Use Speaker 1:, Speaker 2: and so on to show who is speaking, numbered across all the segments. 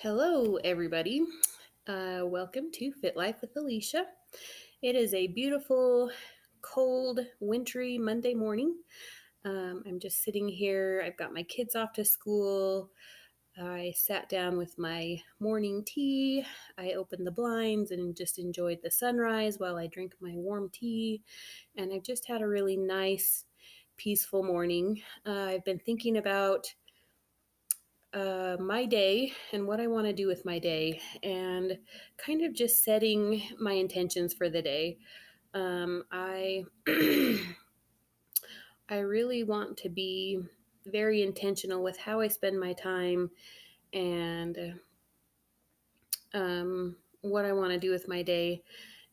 Speaker 1: Hello, everybody. Welcome to Fit Life with Alicia. It is a beautiful, cold, wintry Monday morning. I'm just sitting here. I've got my kids off to school. I sat down with my morning tea. I opened the blinds and just enjoyed the sunrise while I drink my warm tea. And I've just had a really nice, peaceful morning. I've been thinking about my day and what I want to do with my day, and kind of just setting my intentions for the day. I I really want to be very intentional with how I spend my time and what I want to do with my day.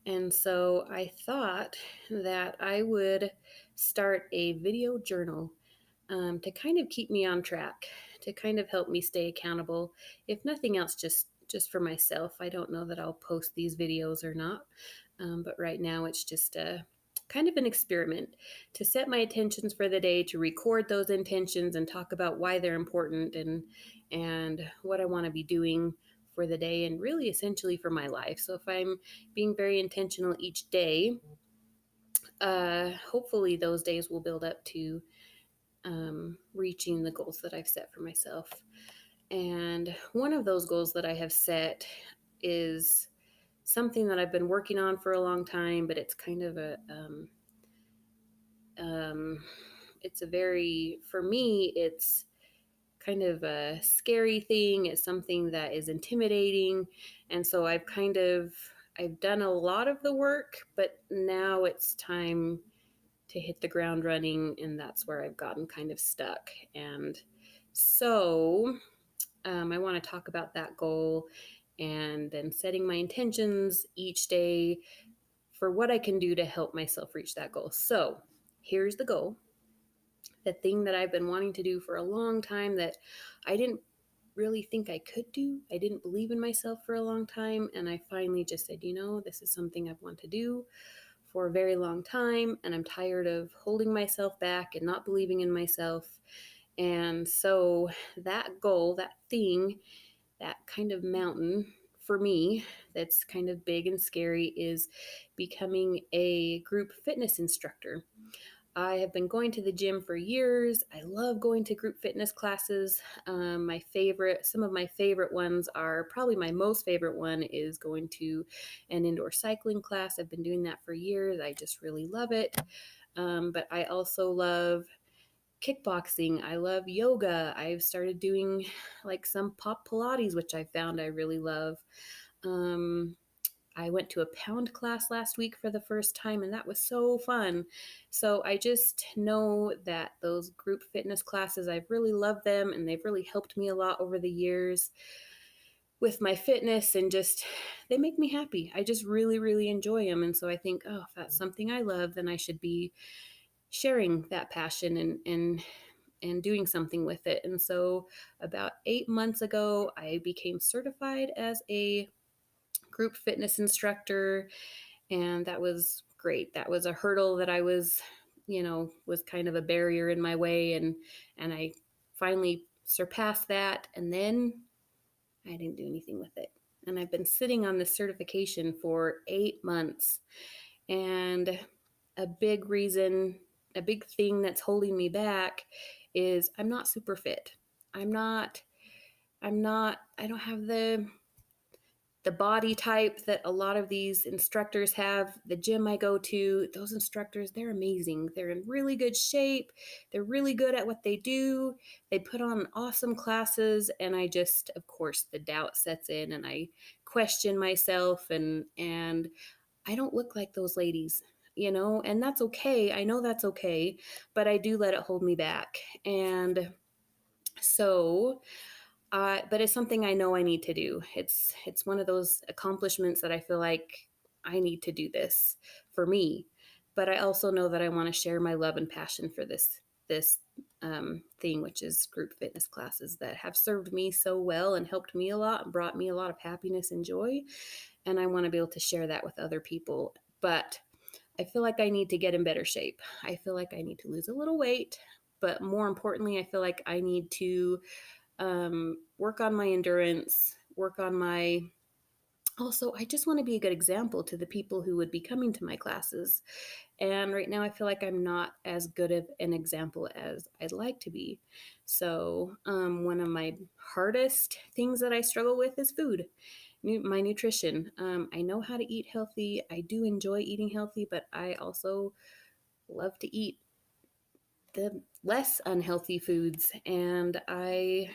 Speaker 1: And so I thought that I would start a video journal to kind of keep me on track, to kind of help me stay accountable. If nothing else, just for myself. I don't know that I'll post these videos or not, but right now it's just a kind of an experiment to set my intentions for the day, to record those intentions and talk about why they're important and what I want to be doing for the day and really essentially for my life. So if I'm being very intentional each day, hopefully those days will build up to reaching the goals that I've set for myself. And one of those goals that I have set is something that I've been working on for a long time, but it's kind of um, it's a very, for me, it's kind of a scary thing. It's something that is intimidating. And so I've done a lot of the work, but now it's time to hit the ground running, and that's where I've gotten kind of stuck. And so I want to talk about that goal and then setting my intentions each day for what I can do to help myself reach that goal. So here's the goal, the thing that I've been wanting to do for a long time that I didn't really think I could do. I didn't believe in myself for a long time. And I finally just said, this is something I've wanted to do for a very long time. And I'm tired of holding myself back and not believing in myself. And so that goal, that thing, that kind of mountain for me that's kind of big and scary is becoming a group fitness instructor. I have been going to the gym for years. I love going to group fitness classes. Some of my favorite ones are probably my most favorite one is going to an indoor cycling class. I've been doing that for years. I just really love it. But I also love kickboxing. I love yoga. I've started doing like some pop Pilates, which I found I really love. Um, I went to a pound class last week for the first time, and that was so fun. So I just know that those group fitness classes, I've really loved them, and they've really helped me a lot over the years with my fitness, and just they make me happy. I just really, really enjoy them. And so I think, oh, if that's something I love, then I should be sharing that passion and doing something with it. And so about 8 months ago, I became certified as a group fitness instructor, and that was great. That was a hurdle that I was kind of a barrier in my way, and I finally surpassed that, and then I didn't do anything with it. And I've been sitting on this certification for 8 months. And a big reason, a big thing that's holding me back is I'm not super fit. I'm not, I don't have the body type that a lot of these instructors have. The gym I go to, those instructors, they're amazing. They're in really good shape. They're really good at what they do. They put on awesome classes, and I just, of course, the doubt sets in, and I question myself, and I don't look like those ladies, and that's okay. I know that's okay, but I do let it hold me back. And so but it's something I know I need to do. It's one of those accomplishments that I feel like I need to do this for me. But I also know that I want to share my love and passion for this thing, which is group fitness classes that have served me so well and helped me a lot and brought me a lot of happiness and joy. And I want to be able to share that with other people. But I feel like I need to get in better shape. I feel like I need to lose a little weight. But more importantly, I feel like I need to work on my endurance, work on my also, I just want to be a good example to the people who would be coming to my classes. And right now, I feel like I'm not as good of an example as I'd like to be. So, one of my hardest things that I struggle with is food, my nutrition. I know how to eat healthy. I do enjoy eating healthy, but I also love to eat the less unhealthy foods. And I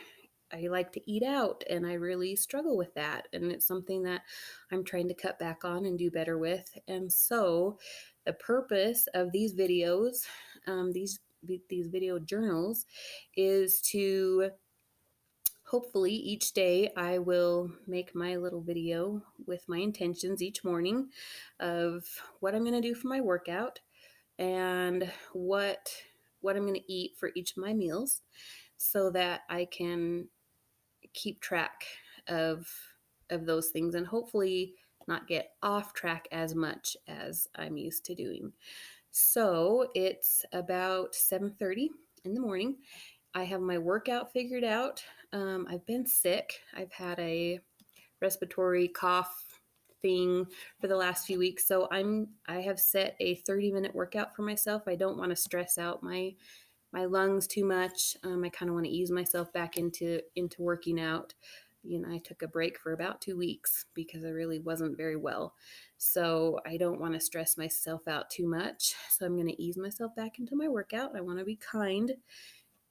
Speaker 1: like to eat out, and I really struggle with that. And it's something that I'm trying to cut back on and do better with. And so, the purpose of these videos, these video journals, is to hopefully each day I will make my little video with my intentions each morning of what I'm going to do for my workout and what I'm going to eat for each of my meals so that I can keep track of those things and hopefully not get off track as much as I'm used to doing. So it's about 7:30 in the morning. I have my workout figured out. I've been sick. I've had a respiratory cough thing for the last few weeks. So I have set a 30-minute workout for myself. I don't want to stress out my lungs too much. I kind of want to ease myself back into working out. I took a break for about 2 weeks because I really wasn't very well. So I don't want to stress myself out too much. So I'm going to ease myself back into my workout. I want to be kind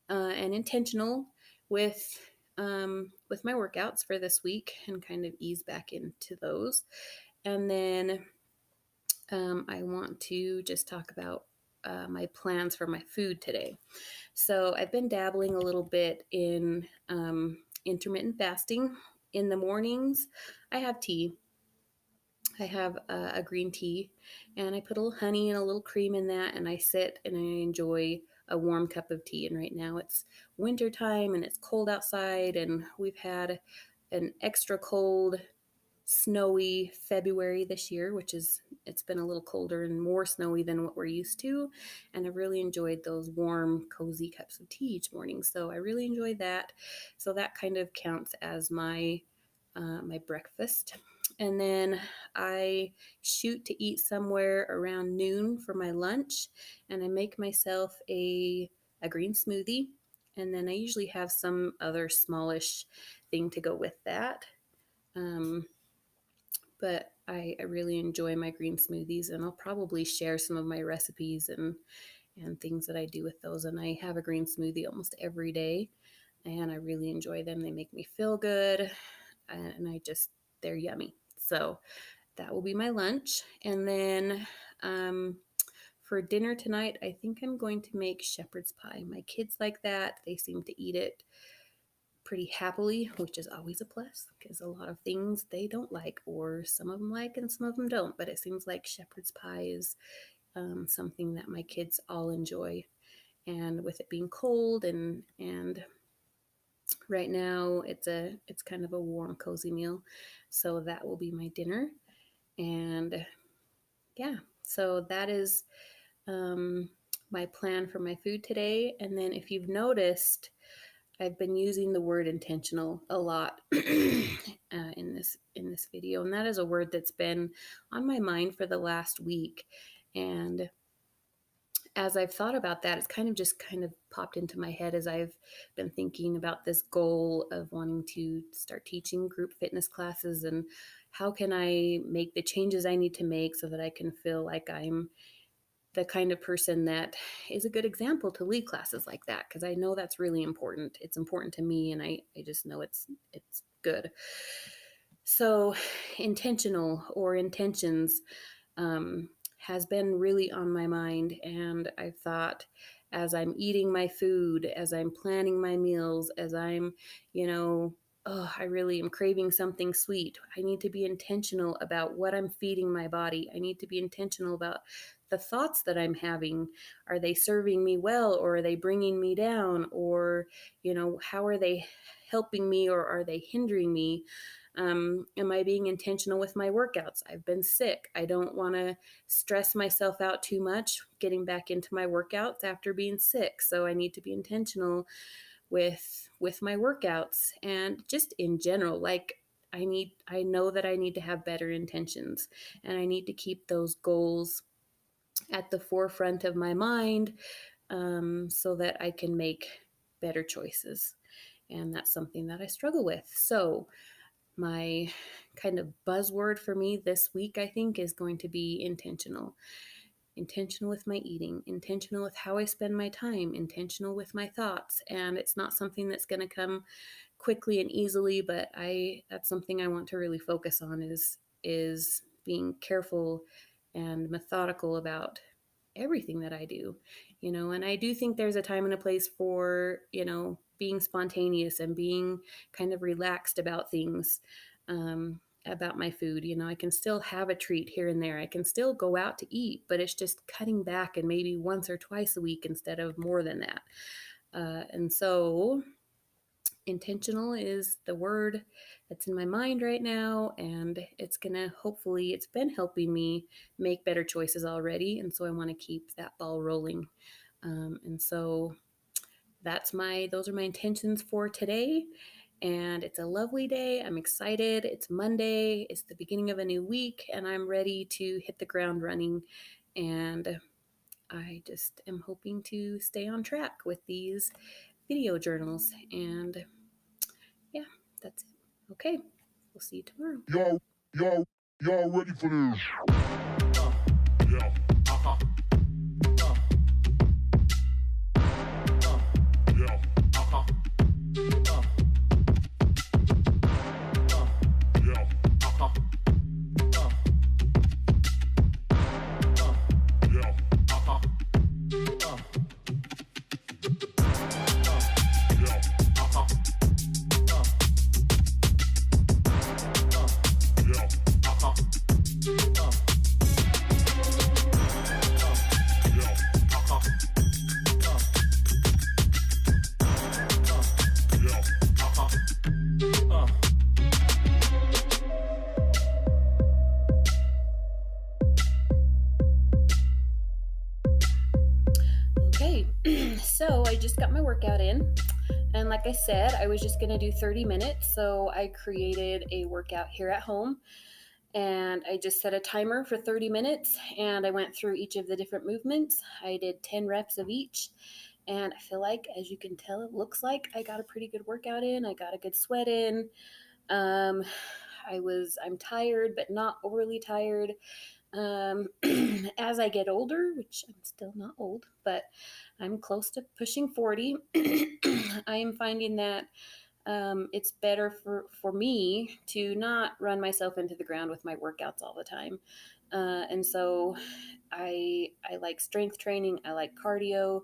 Speaker 1: and intentional with my workouts for this week and kind of ease back into those. And then I want to just talk about my plans for my food today. So I've been dabbling a little bit in intermittent fasting. In the mornings, I have tea. I have a green tea, and I put a little honey and a little cream in that, and I sit and I enjoy a warm cup of tea. And right now it's winter time and it's cold outside, and we've had an extra cold, snowy February this year, it's been a little colder and more snowy than what we're used to. And I really enjoyed those warm, cozy cups of tea each morning. So I really enjoyed that. So that kind of counts as my breakfast. And then I shoot to eat somewhere around noon for my lunch, and I make myself a green smoothie. And then I usually have some other smallish thing to go with that. Um, but I really enjoy my green smoothies, and I'll probably share some of my recipes and things that I do with those. And I have a green smoothie almost every day, and I really enjoy them. They make me feel good, and they're yummy. So that will be my lunch. And then for dinner tonight, I think I'm going to make shepherd's pie. My kids like that. They seem to eat it pretty happily, which is always a plus because a lot of things they don't like, or some of them like and some of them don't. But it seems like shepherd's pie is something that my kids all enjoy. And with it being cold and right now it's kind of a warm, cozy meal, so that will be my dinner. And yeah, so that is um, my plan for my food today. And then if you've noticed, I've been using the word intentional a lot in this video, and that is a word that's been on my mind for the last week. And as I've thought about that, it's kind of popped into my head as I've been thinking about this goal of wanting to start teaching group fitness classes, and how can I make the changes I need to make so that I can feel like I'm the kind of person that is a good example to lead classes like that, because I know that's really important. It's important to me, and I just know it's good. So intentional or intentions has been really on my mind, and I've thought, as I'm eating my food, as I'm planning my meals, as I'm, oh, I really am craving something sweet. I need to be intentional about what I'm feeding my body. I need to be intentional about the thoughts that I'm having. Are they serving me well, or are they bringing me down? Or, how are they helping me, or are they hindering me? Am I being intentional with my workouts? I've been sick. I don't want to stress myself out too much getting back into my workouts after being sick. So I need to be intentional with my workouts, and just in general, like I know that I need to have better intentions, and I need to keep those goals at the forefront of my mind, so that I can make better choices. And that's something that I struggle with. So, my kind of buzzword for me this week, I think, is going to be intentional. Intentional with my eating, intentional with how I spend my time, intentional with my thoughts. And it's not something that's going to come quickly and easily, but that's something I want to really focus on, is being careful and methodical about everything that I do, and I do think there's a time and a place for, being spontaneous and being kind of relaxed about things, about my food. I can still have a treat here and there. I can still go out to eat, but it's just cutting back and maybe once or twice a week instead of more than that. And so intentional is the word that's in my mind right now, and it's been helping me make better choices already, and so I want to keep that ball rolling. And so those are my intentions for today. And it's a lovely day. I'm excited. It's Monday. It's the beginning of a new week, and I'm ready to hit the ground running. And I just am hoping to stay on track with these video journals. And yeah, that's it. Okay, we'll see you tomorrow.
Speaker 2: Y'all ready for this? Yeah. Uh-huh. Yeah. Uh-huh. Yeah. Uh-huh. Yeah. Uh-huh. Yeah. Uh-huh. Yeah. Uh-huh. Yeah. Uh-huh. Yeah. Uh-huh.
Speaker 1: Okay, so I just got my workout in. And like I said, I was just going to do 30 minutes. So I created a workout here at home, and I just set a timer for 30 minutes, and I went through each of the different movements. I did 10 reps of each. And I feel like, as you can tell, it looks like I got a pretty good workout in. I got a good sweat in. Um, I'm tired, but not overly tired. As I get older, which I'm still not old, but I'm close to pushing 40, I am finding that it's better for me to not run myself into the ground with my workouts all the time. And so I like strength training. I like cardio.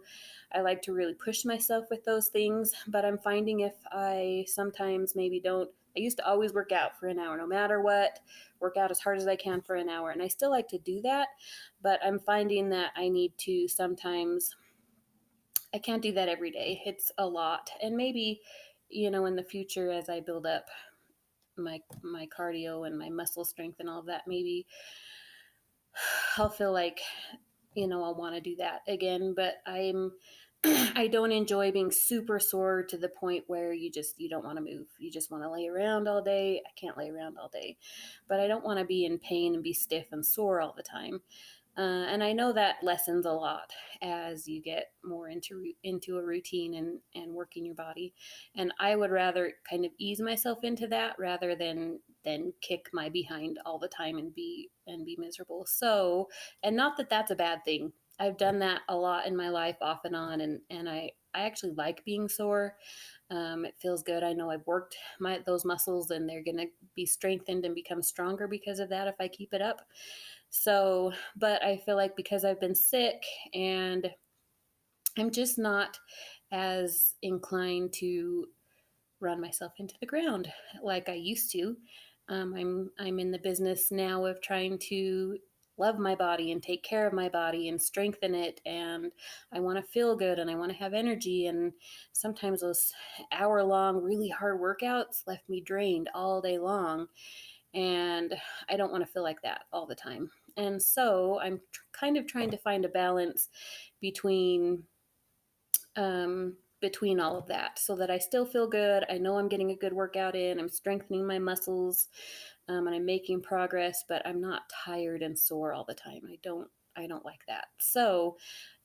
Speaker 1: I like to really push myself with those things. But I'm finding if I sometimes maybe don't. I used to always work out for an hour, no matter what. Work out as hard as I can for an hour, and I still like to do that. But I'm finding that I need to sometimes. I can't do that every day. It's a lot, and maybe in the future as I build up my cardio and my muscle strength and all of that, maybe I'll feel like I'll want to do that again. But I don't enjoy being super sore to the point where you don't want to move. You just want to lay around all day. I can't lay around all day, but I don't want to be in pain and be stiff and sore all the time. And I know that lessens a lot as you get more into a routine and working your body. And I would rather kind of ease myself into that rather than kick my behind all the time and be miserable. So, and not that that's a bad thing. I've done that a lot in my life, off and on, and I actually like being sore. It feels good. I know I've worked those muscles, and they're gonna be strengthened and become stronger because of that if I keep it up. So, but I feel like because I've been sick and I'm just not as inclined to run myself into the ground like I used to. I'm in the business now of trying to love my body and take care of my body and strengthen it, and I want to feel good and I want to have energy. And sometimes those hour-long really hard workouts left me drained all day long, and I don't want to feel like that all the time. And so I'm kind of trying to find a balance between between all of that so that I still feel good. I know I'm getting a good workout in, I'm strengthening my muscles, and I'm making progress, but I'm not tired and sore all the time. I don't like that. So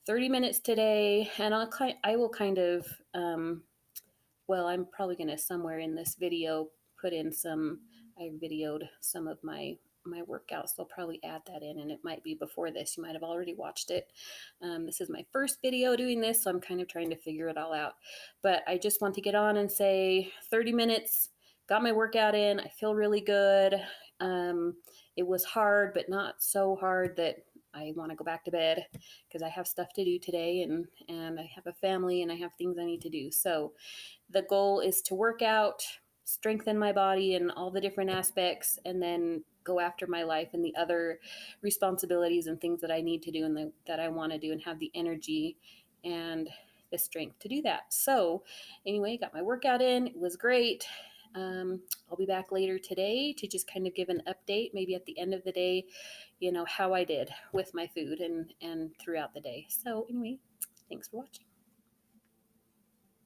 Speaker 1: 30 minutes today, and I will kind of well, I'm probably going to somewhere in this video put in some. I videoed some of my workouts. So I'll probably add that in, and it might be before this. You might have already watched it. This is my first video doing this, so I'm kind of trying to figure it all out. But I just want to get on and say 30 minutes, got my workout in. I feel really good. Um, it was hard, but not so hard that I want to go back to bed because I have stuff to do today, and I have a family and I have things I need to do. So the goal is to work out, strengthen my body in all the different aspects, and then go after my life and the other responsibilities and things that I need to do and that I want to do, and have the energy and the strength to do that. So, anyway, got my workout in. It was great. I'll be back later today to just kind of give an update, maybe at the end of the day, how I did with my food and throughout the day. So, anyway, thanks for watching.